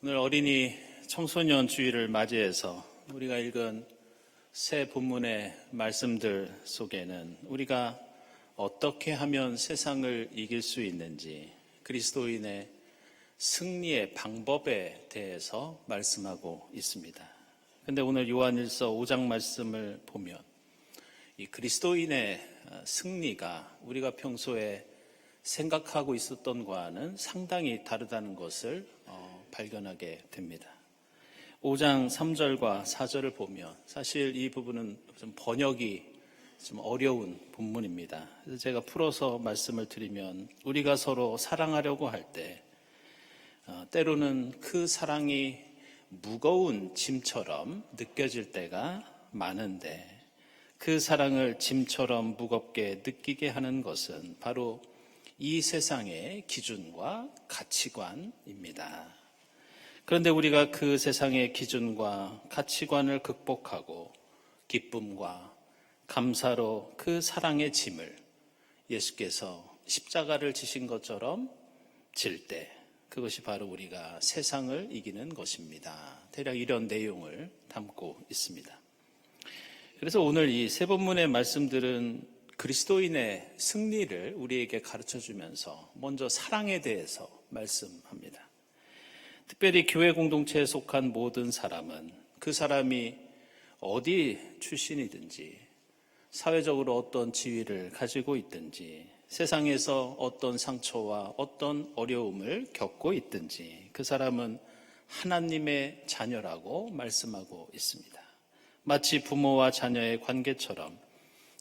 오늘 어린이 청소년 주일을 맞이해서 우리가 읽은 새 본문의 말씀들 속에는 우리가 어떻게 하면 세상을 이길 수 있는지, 그리스도인의 승리의 방법에 대해서 말씀하고 있습니다. 그런데 오늘 요한일서 5장 말씀을 보면 이 그리스도인의 승리가 우리가 평소에 생각하고 있었던 것과는 상당히 다르다는 것을 발견하게 됩니다. 5장 3절과 4절을 보면 사실 이 부분은 좀 번역이 좀 어려운 본문입니다. 그래서 제가 풀어서 말씀을 드리면 우리가 서로 사랑하려고 할 때 때로는 그 사랑이 무거운 짐처럼 느껴질 때가 많은데 그 사랑을 짐처럼 무겁게 느끼게 하는 것은 바로 이 세상의 기준과 가치관입니다. 그런데 우리가 그 세상의 기준과 가치관을 극복하고 기쁨과 감사로 그 사랑의 짐을 예수께서 십자가를 지신 것처럼 질 때 그것이 바로 우리가 세상을 이기는 것입니다. 대략 이런 내용을 담고 있습니다. 그래서 오늘 이 세 본문의 말씀들은 그리스도인의 승리를 우리에게 가르쳐주면서 먼저 사랑에 대해서 말씀합니다. 특별히 교회 공동체에 속한 모든 사람은 그 사람이 어디 출신이든지 사회적으로 어떤 지위를 가지고 있든지 세상에서 어떤 상처와 어떤 어려움을 겪고 있든지 그 사람은 하나님의 자녀라고 말씀하고 있습니다. 마치 부모와 자녀의 관계처럼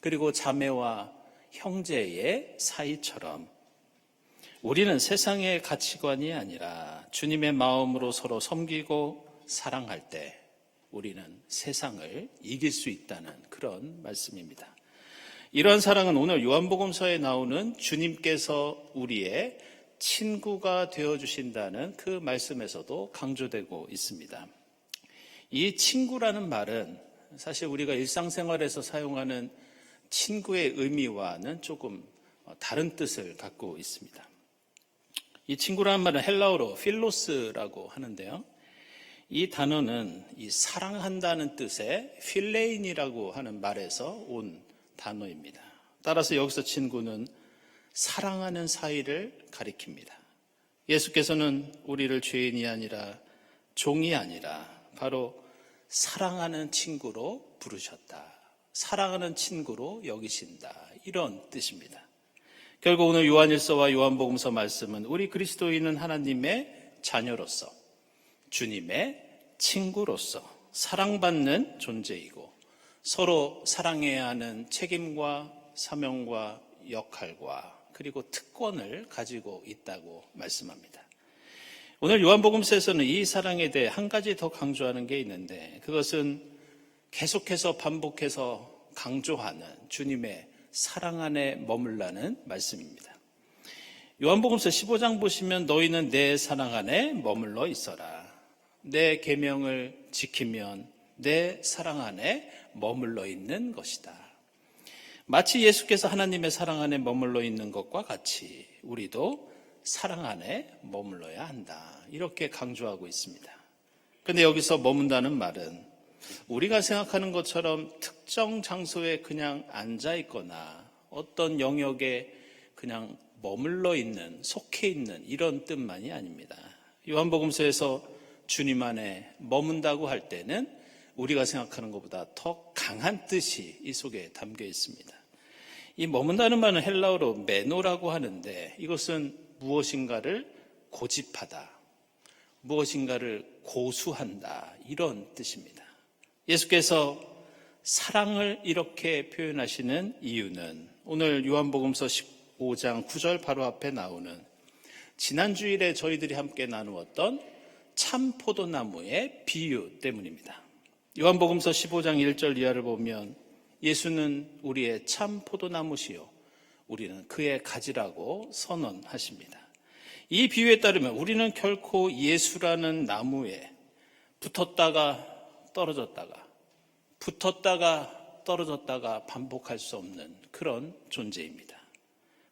그리고 자매와 형제의 사이처럼 우리는 세상의 가치관이 아니라 주님의 마음으로 서로 섬기고 사랑할 때 우리는 세상을 이길 수 있다는 그런 말씀입니다. 이러한 사랑은 오늘 요한복음서에 나오는 주님께서 우리의 친구가 되어주신다는 그 말씀에서도 강조되고 있습니다. 이 친구라는 말은 사실 우리가 일상생활에서 사용하는 친구의 의미와는 조금 다른 뜻을 갖고 있습니다. 이 친구라는 말은 헬라어로 필로스라고 하는데요. 이 단어는 이 사랑한다는 뜻의 필레인이라고 하는 말에서 온 단어입니다. 따라서 여기서 친구는 사랑하는 사이를 가리킵니다. 예수께서는 우리를 죄인이 아니라 종이 아니라 바로 사랑하는 친구로 부르셨다. 사랑하는 친구로 여기신다. 이런 뜻입니다. 결국 오늘 요한일서와 요한복음서 말씀은 우리 그리스도인은 하나님의 자녀로서 주님의 친구로서 사랑받는 존재이고 서로 사랑해야 하는 책임과 사명과 역할과 그리고 특권을 가지고 있다고 말씀합니다. 오늘 요한복음서에서는 이 사랑에 대해 한 가지 더 강조하는 게 있는데 그것은 계속해서 반복해서 강조하는 주님의 사랑 안에 머물라는 말씀입니다. 요한복음서 15장 보시면 너희는 내 사랑 안에 머물러 있어라. 내 계명을 지키면 내 사랑 안에 머물러 있는 것이다. 마치 예수께서 하나님의 사랑 안에 머물러 있는 것과 같이 우리도 사랑 안에 머물러야 한다. 이렇게 강조하고 있습니다. 그런데 여기서 머문다는 말은 우리가 생각하는 것처럼 특정 장소에 그냥 앉아 있거나 어떤 영역에 그냥 머물러 있는, 속해 있는 이런 뜻만이 아닙니다. 요한복음서에서 주님 안에 머문다고 할 때는 우리가 생각하는 것보다 더 강한 뜻이 이 속에 담겨 있습니다. 이 머문다는 말은 헬라어로 메노라고 하는데 이것은 무엇인가를 고집하다, 무엇인가를 고수한다 이런 뜻입니다. 예수께서 사랑을 이렇게 표현하시는 이유는 오늘 요한복음서 15장 9절 바로 앞에 나오는 지난 주일에 저희들이 함께 나누었던 참 포도나무의 비유 때문입니다. 요한복음서 15장 1절 이하를 보면 예수는 우리의 참 포도나무시요 우리는 그의 가지라고 선언하십니다. 이 비유에 따르면 우리는 결코 예수라는 나무에 붙었다가 떨어졌다가 붙었다가 떨어졌다가 반복할 수 없는 그런 존재입니다.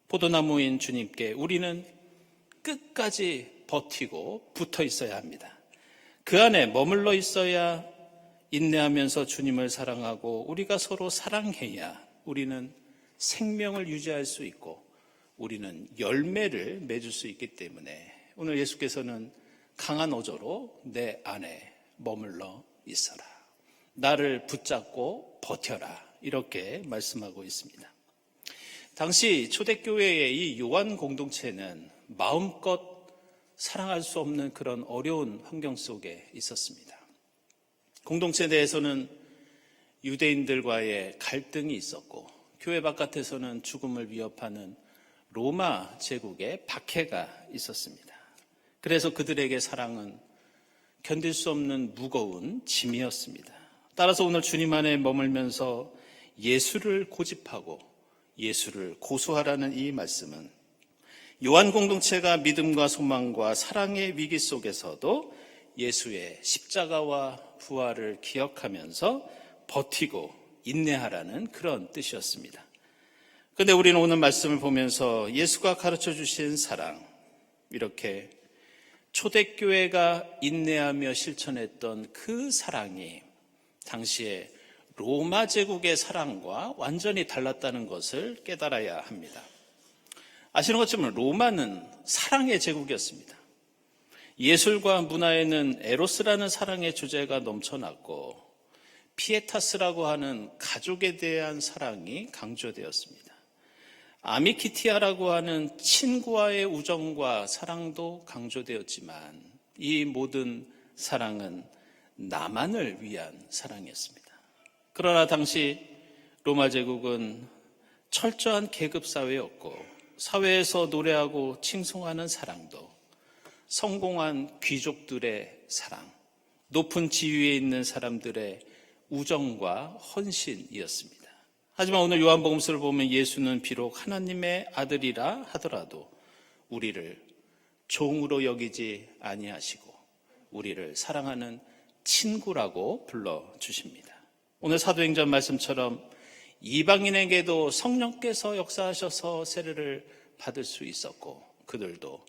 포도나무인 주님께 우리는 끝까지 버티고 붙어 있어야 합니다. 그 안에 머물러 있어야 인내하면서 주님을 사랑하고 우리가 서로 사랑해야 우리는 생명을 유지할 수 있고 우리는 열매를 맺을 수 있기 때문에 오늘 예수께서는 강한 어조로 내 안에 머물러 있어라. 나를 붙잡고 버텨라. 이렇게 말씀하고 있습니다. 당시 초대교회의 이 요한 공동체는 마음껏 사랑할 수 없는 그런 어려운 환경 속에 있었습니다. 공동체 내에서는 유대인들과의 갈등이 있었고 교회 바깥에서는 죽음을 위협하는 로마 제국의 박해가 있었습니다. 그래서 그들에게 사랑은 견딜 수 없는 무거운 짐이었습니다. 따라서 오늘 주님 안에 머물면서 예수를 고집하고 예수를 고수하라는 이 말씀은 요한 공동체가 믿음과 소망과 사랑의 위기 속에서도 예수의 십자가와 부활을 기억하면서 버티고 인내하라는 그런 뜻이었습니다. 그런데 우리는 오늘 말씀을 보면서 예수가 가르쳐 주신 사랑, 이렇게 초대교회가 인내하며 실천했던 그 사랑이 당시에 로마 제국의 사랑과 완전히 달랐다는 것을 깨달아야 합니다. 아시는 것처럼 로마는 사랑의 제국이었습니다. 예술과 문화에는 에로스라는 사랑의 주제가 넘쳐났고 피에타스라고 하는 가족에 대한 사랑이 강조되었습니다. 아미키티아라고 하는 친구와의 우정과 사랑도 강조되었지만 이 모든 사랑은 나만을 위한 사랑이었습니다. 그러나 당시 로마 제국은 철저한 계급 사회였고 사회에서 노래하고 칭송하는 사랑도 성공한 귀족들의 사랑, 높은 지위에 있는 사람들의 우정과 헌신이었습니다. 하지만 오늘 요한복음서를 보면 예수는 비록 하나님의 아들이라 하더라도 우리를 종으로 여기지 아니하시고 우리를 사랑하는 친구라고 불러주십니다. 오늘 사도행전 말씀처럼 이방인에게도 성령께서 역사하셔서 세례를 받을 수 있었고 그들도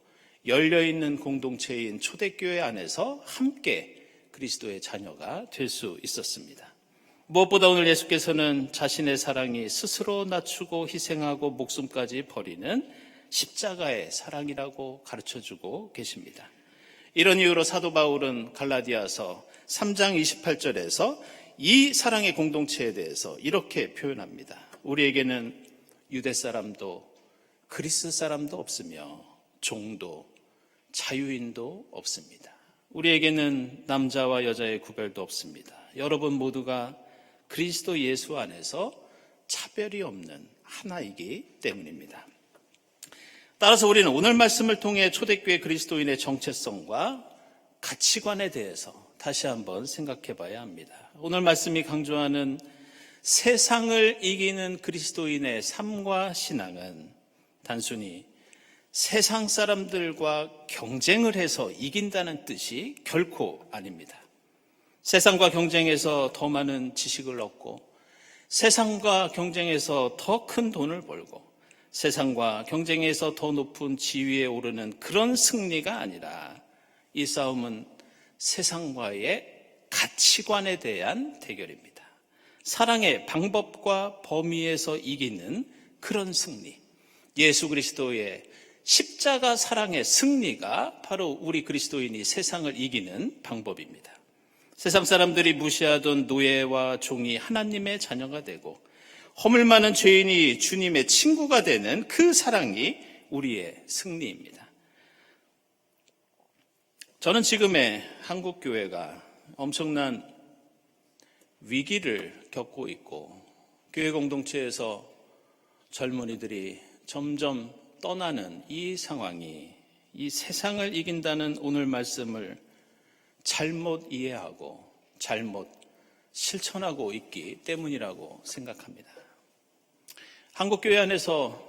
열려있는 공동체인 초대교회 안에서 함께 그리스도의 자녀가 될 수 있었습니다. 무엇보다 오늘 예수께서는 자신의 사랑이 스스로 낮추고 희생하고 목숨까지 버리는 십자가의 사랑이라고 가르쳐주고 계십니다. 이런 이유로 사도 바울은 갈라디아서 3장 28절에서 이 사랑의 공동체에 대해서 이렇게 표현합니다. 우리에게는 유대 사람도 그리스 사람도 없으며 종도 자유인도 없습니다. 우리에게는 남자와 여자의 구별도 없습니다. 여러분 모두가 그리스도 예수 안에서 차별이 없는 하나이기 때문입니다. 따라서 우리는 오늘 말씀을 통해 초대교회 그리스도인의 정체성과 가치관에 대해서 다시 한번 생각해 봐야 합니다. 오늘 말씀이 강조하는 세상을 이기는 그리스도인의 삶과 신앙은 단순히 세상 사람들과 경쟁을 해서 이긴다는 뜻이 결코 아닙니다. 세상과 경쟁해서 더 많은 지식을 얻고 세상과 경쟁해서 더 큰 돈을 벌고 세상과 경쟁해서 더 높은 지위에 오르는 그런 승리가 아니라 이 싸움은 세상과의 가치관에 대한 대결입니다. 사랑의 방법과 범위에서 이기는 그런 승리, 예수 그리스도의 십자가 사랑의 승리가 바로 우리 그리스도인이 세상을 이기는 방법입니다. 세상 사람들이 무시하던 노예와 종이 하나님의 자녀가 되고 허물 많은 죄인이 주님의 친구가 되는 그 사랑이 우리의 승리입니다. 저는 지금의 한국 교회가 엄청난 위기를 겪고 있고 교회 공동체에서 젊은이들이 점점 떠나는 이 상황이 이 세상을 이긴다는 오늘 말씀을 잘못 이해하고 잘못 실천하고 있기 때문이라고 생각합니다. 한국교회 안에서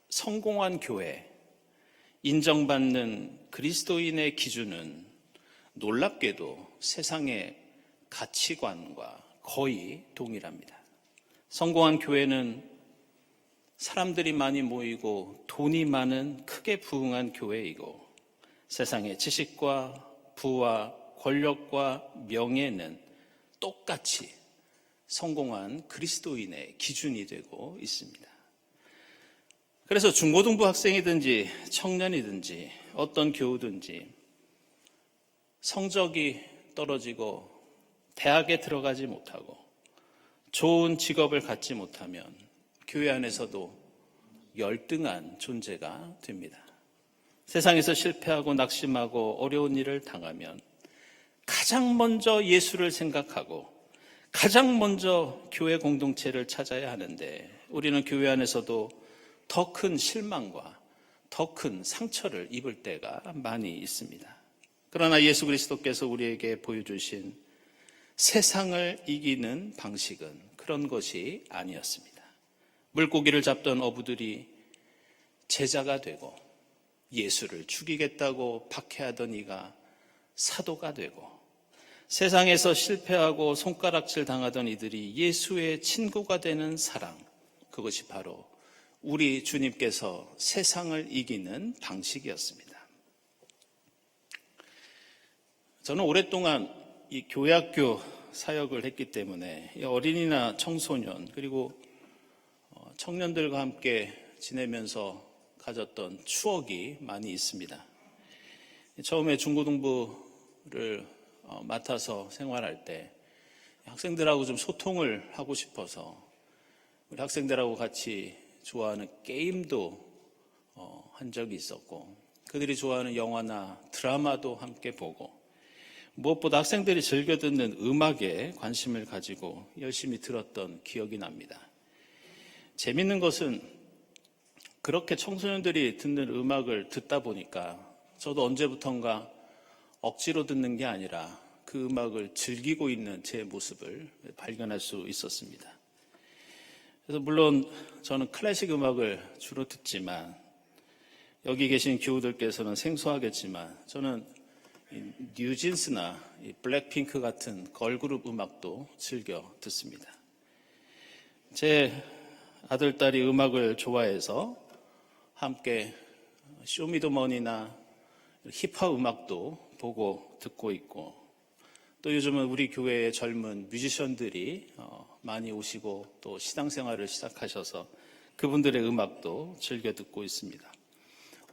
성공한 교회, 인정받는 그리스도인의 기준은 놀랍게도 세상의 가치관과 거의 동일합니다. 성공한 교회는 사람들이 많이 모이고 돈이 많은 크게 부흥한 교회이고 세상의 지식과 부와 권력과 명예는 똑같이 성공한 그리스도인의 기준이 되고 있습니다. 그래서 중고등부 학생이든지 청년이든지 어떤 교우든지 성적이 떨어지고 대학에 들어가지 못하고 좋은 직업을 갖지 못하면 교회 안에서도 열등한 존재가 됩니다. 세상에서 실패하고 낙심하고 어려운 일을 당하면 가장 먼저 예수를 생각하고 가장 먼저 교회 공동체를 찾아야 하는데 우리는 교회 안에서도 더 큰 실망과 더 큰 상처를 입을 때가 많이 있습니다. 그러나 예수 그리스도께서 우리에게 보여주신 세상을 이기는 방식은 그런 것이 아니었습니다. 물고기를 잡던 어부들이 제자가 되고 예수를 죽이겠다고 박해하던 이가 사도가 되고 세상에서 실패하고 손가락질 당하던 이들이 예수의 친구가 되는 사랑, 그것이 바로 우리 주님께서 세상을 이기는 방식이었습니다. 저는 오랫동안 이 교회학교 사역을 했기 때문에 어린이나 청소년 그리고 청년들과 함께 지내면서 가졌던 추억이 많이 있습니다. 처음에 중고등부를 맡아서 생활할 때 학생들하고 좀 소통을 하고 싶어서 우리 학생들하고 같이 좋아하는 게임도 한 적이 있었고 그들이 좋아하는 영화나 드라마도 함께 보고 무엇보다 학생들이 즐겨 듣는 음악에 관심을 가지고 열심히 들었던 기억이 납니다. 재밌는 것은 그렇게 청소년들이 듣는 음악을 듣다 보니까 저도 언제부턴가 억지로 듣는 게 아니라 그 음악을 즐기고 있는 제 모습을 발견할 수 있었습니다. 그래서 물론 저는 클래식 음악을 주로 듣지만 여기 계신 교우들께서는 생소하겠지만 저는 뉴진스나 블랙핑크 같은 걸그룹 음악도 즐겨 듣습니다. 제 아들, 딸이 음악을 좋아해서 함께 쇼미더머니나 힙합 음악도 보고 듣고 있고 또 요즘은 우리 교회의 젊은 뮤지션들이 많이 오시고 또 신앙생활을 시작하셔서 그분들의 음악도 즐겨 듣고 있습니다.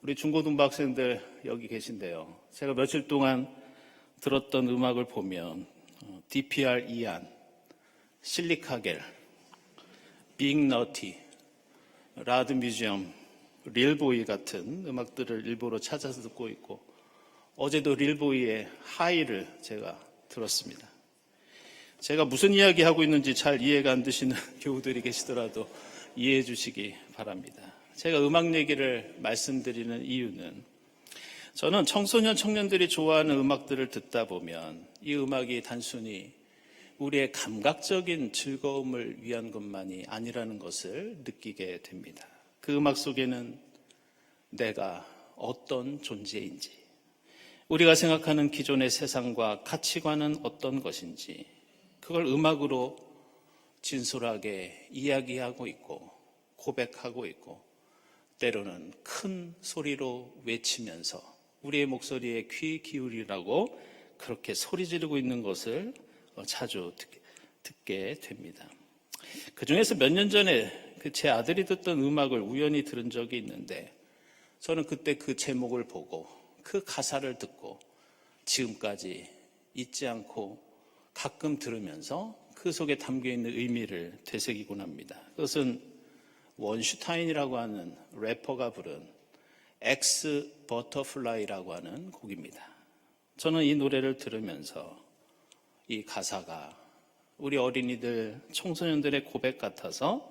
우리 중고등부 학생들 여기 계신데요. 제가 며칠 동안 들었던 음악을 보면 DPR 이안, 실리카겔, 빅 너티, 라드 뮤지엄, 릴보이 같은 음악들을 일부러 찾아서 듣고 있고 어제도 릴보이의 하이를 제가 들었습니다. 제가 무슨 이야기하고 있는지 잘 이해가 안 되시는 교우들이 계시더라도 이해해 주시기 바랍니다. 제가 음악 얘기를 말씀드리는 이유는 저는 청소년, 청년들이 좋아하는 음악들을 듣다 보면 이 음악이 단순히 우리의 감각적인 즐거움을 위한 것만이 아니라는 것을 느끼게 됩니다. 그 음악 속에는 내가 어떤 존재인지, 우리가 생각하는 기존의 세상과 가치관은 어떤 것인지 그걸 음악으로 진솔하게 이야기하고 있고 고백하고 있고 때로는 큰 소리로 외치면서 우리의 목소리에 귀 기울이라고 그렇게 소리 지르고 있는 것을 자주 듣게 됩니다. 그중에서 몇 년 전에 제 아들이 듣던 음악을 우연히 들은 적이 있는데 저는 그때 그 제목을 보고 그 가사를 듣고 지금까지 잊지 않고 가끔 들으면서 그 속에 담겨있는 의미를 되새기곤 합니다. 그것은 원슈타인이라고 하는 래퍼가 부른 엑스 버터플라이라고 하는 곡입니다. 저는 이 노래를 들으면서 이 가사가 우리 어린이들, 청소년들의 고백 같아서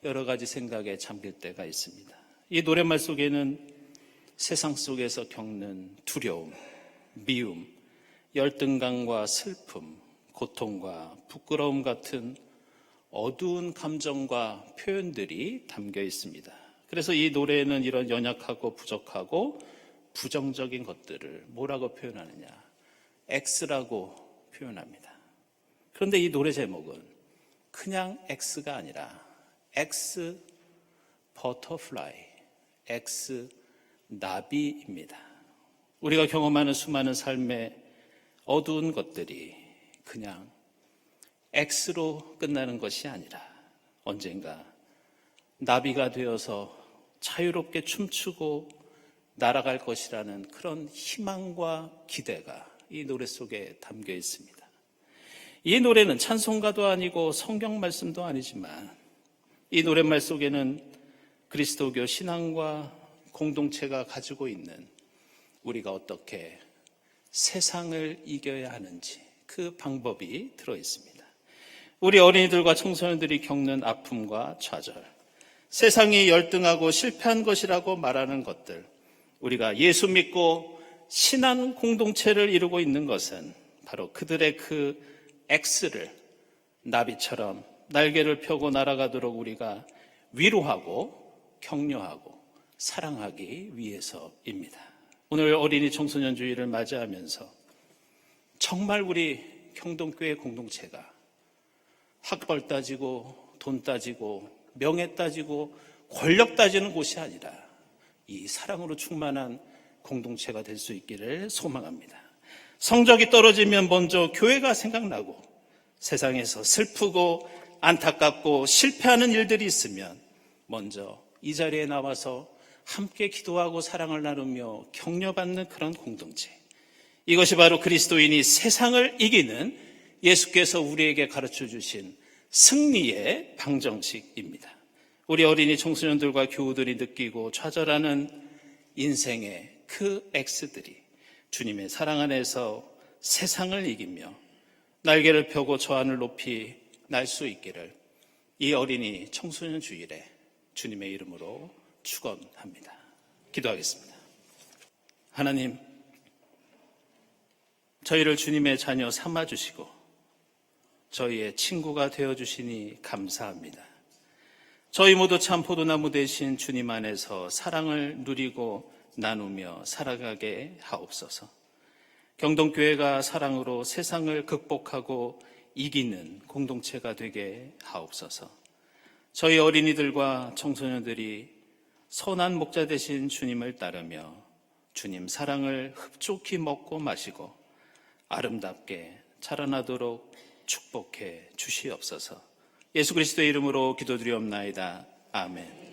여러 가지 생각에 잠길 때가 있습니다. 이 노랫말 속에는 세상 속에서 겪는 두려움, 미움, 열등감과 슬픔, 고통과 부끄러움 같은 어두운 감정과 표현들이 담겨 있습니다. 그래서 이 노래에는 이런 연약하고 부족하고 부정적인 것들을 뭐라고 표현하느냐? X라고 표현합니다. 그런데 이 노래 제목은 그냥 X가 아니라 X 버터플라이, X 나비입니다. 우리가 경험하는 수많은 삶의 어두운 것들이 그냥 X로 끝나는 것이 아니라 언젠가 나비가 되어서 자유롭게 춤추고 날아갈 것이라는 그런 희망과 기대가 이 노래 속에 담겨 있습니다. 이 노래는 찬송가도 아니고 성경 말씀도 아니지만 이 노랫말 속에는 그리스도교 신앙과 공동체가 가지고 있는 우리가 어떻게 세상을 이겨야 하는지 그 방법이 들어 있습니다. 우리 어린이들과 청소년들이 겪는 아픔과 좌절, 세상이 열등하고 실패한 것이라고 말하는 것들, 우리가 예수 믿고 신앙 공동체를 이루고 있는 것은 바로 그들의 그 X를 나비처럼 날개를 펴고 날아가도록 우리가 위로하고 격려하고 사랑하기 위해서입니다. 오늘 어린이 청소년 주일을 맞이하면서 정말 우리 경동교회 공동체가 학벌 따지고 돈 따지고 명예 따지고 권력 따지는 곳이 아니라 이 사랑으로 충만한 공동체가 될 수 있기를 소망합니다. 성적이 떨어지면 먼저 교회가 생각나고 세상에서 슬프고 안타깝고 실패하는 일들이 있으면 먼저 이 자리에 나와서 함께 기도하고 사랑을 나누며 격려받는 그런 공동체. 이것이 바로 그리스도인이 세상을 이기는 예수께서 우리에게 가르쳐 주신 승리의 방정식입니다. 우리 어린이 청소년들과 교우들이 느끼고 좌절하는 인생의 그 X들이 주님의 사랑 안에서 세상을 이기며 날개를 펴고 저 하늘 높이 날 수 있기를 이 어린이 청소년 주일에 주님의 이름으로 축원합니다. 기도하겠습니다. 하나님, 저희를 주님의 자녀 삼아주시고 저희의 친구가 되어주시니 감사합니다. 저희 모두 참 포도나무 되신 주님 안에서 사랑을 누리고 나누며 살아가게 하옵소서. 경동교회가 사랑으로 세상을 극복하고 이기는 공동체가 되게 하옵소서. 저희 어린이들과 청소년들이 선한 목자 되신 주님을 따르며 주님 사랑을 흡족히 먹고 마시고 아름답게 자라나도록 축복해 주시옵소서. 예수 그리스도의 이름으로 기도드리옵나이다. 아멘.